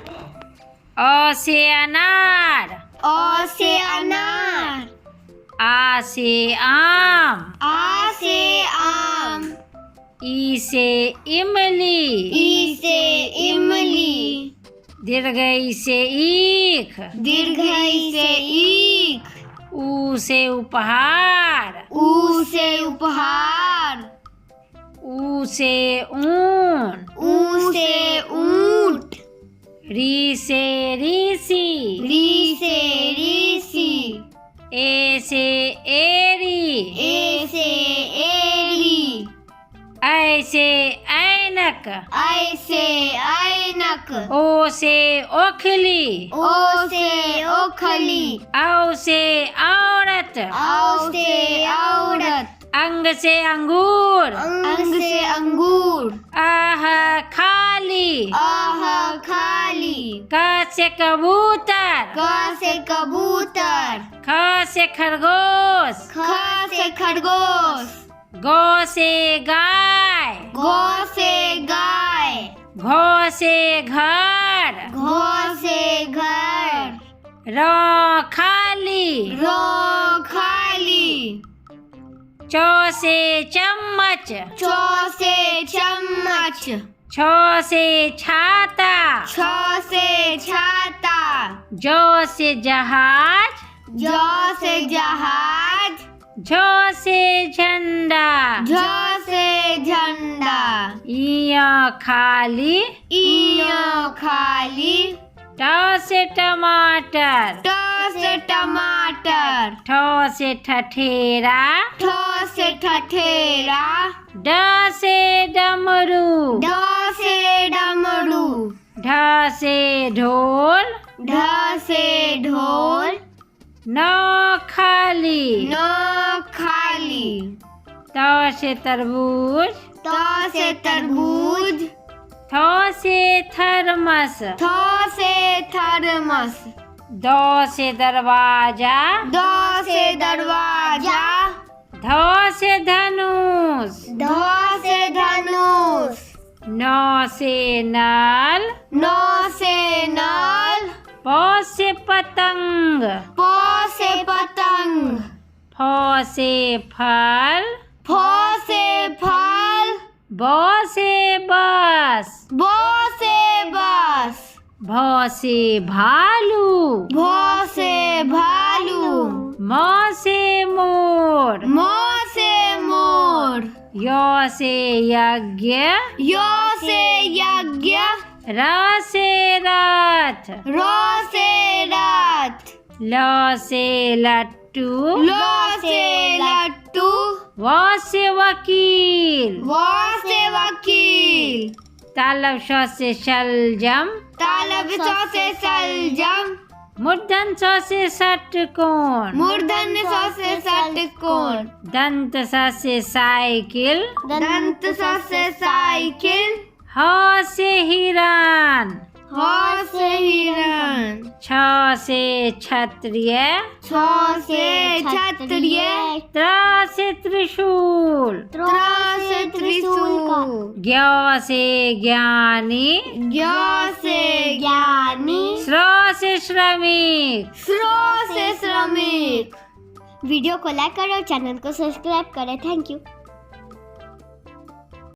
अ से अनार। अ से अनार। आ से आम। आ से आम। ई से इमली। ई से इमली। दीर्घ ई से ईख। दीर्घ ई से ईख। ऊ से उपहार। ऊ से उपहार। ऊ से ऊन। ऊ से ऊंट। री से ऋषि। री से ऋषि। ए से एरी। ए से एरी। ऐ से ऐनक। ऐ से ऐनक। ओ से ओखली। ओ से ओखली। औ से औरत। औ से औरत। अंग से अंगूर। अंग से अंगूर। आह खाली। आह खाली। क से कबूतर। क से कबूतर। ख से खरगोश। ख से खरगोश। गौ से गाय। गौ से गाय। घो से घर। घो से घर। र खाली। रो खाली। च से चम्मच। चो से चम्मच। छ से छाता। छ से छाता। ज से जहाज। ज से जहाज। झ से झंडा। झ से झंडा। इ खाली। ई खाली। ट से टमाटर। ट से टमाटर। ठ से ठठेरा। ठ से ठठेरा। ड से डमरू। ढ से डमरू। ढ से ढोल। ढ से ढोल। न खाली। न खाली। त से तरबूज। त से तरबूज। थ से थर्मस। थ से थर्मस। द से दरवाजा। द से दरवाजा। ध से धनुष। ध से धनुष। न से नल। न से नल। प से पतंग। प से पतंग। फ से फल। फ से फल। ब से बस। ब से बस। भ से भालू। भ से भालू। म से मोर। म से मोर। य से यज्ञ। य से यज्ञ। र से रथ। र से रथ। ल से लट्टू। ल से लट्टू। व से वकील। व से वकील। तालब श से शलजम। तालब स से सलजम। मूर्धन स से षटकोण। मूर्धन स से षटकोण। दंत स से साइकिल। दंत स से साइकिल। ह से हिरण। ह से हिरण। छ से क्षत्रिय। छ से क्षत्रिय। त्र से त्रिशूल। त्र से त्रिशूल। ज्ञ से ज्ञानी। ज्ञ से ज्ञानी। श्र से श्रमिक। श्र से श्रमिक। वीडियो को लाइक करें और चैनल को सब्सक्राइब करें। Thank you.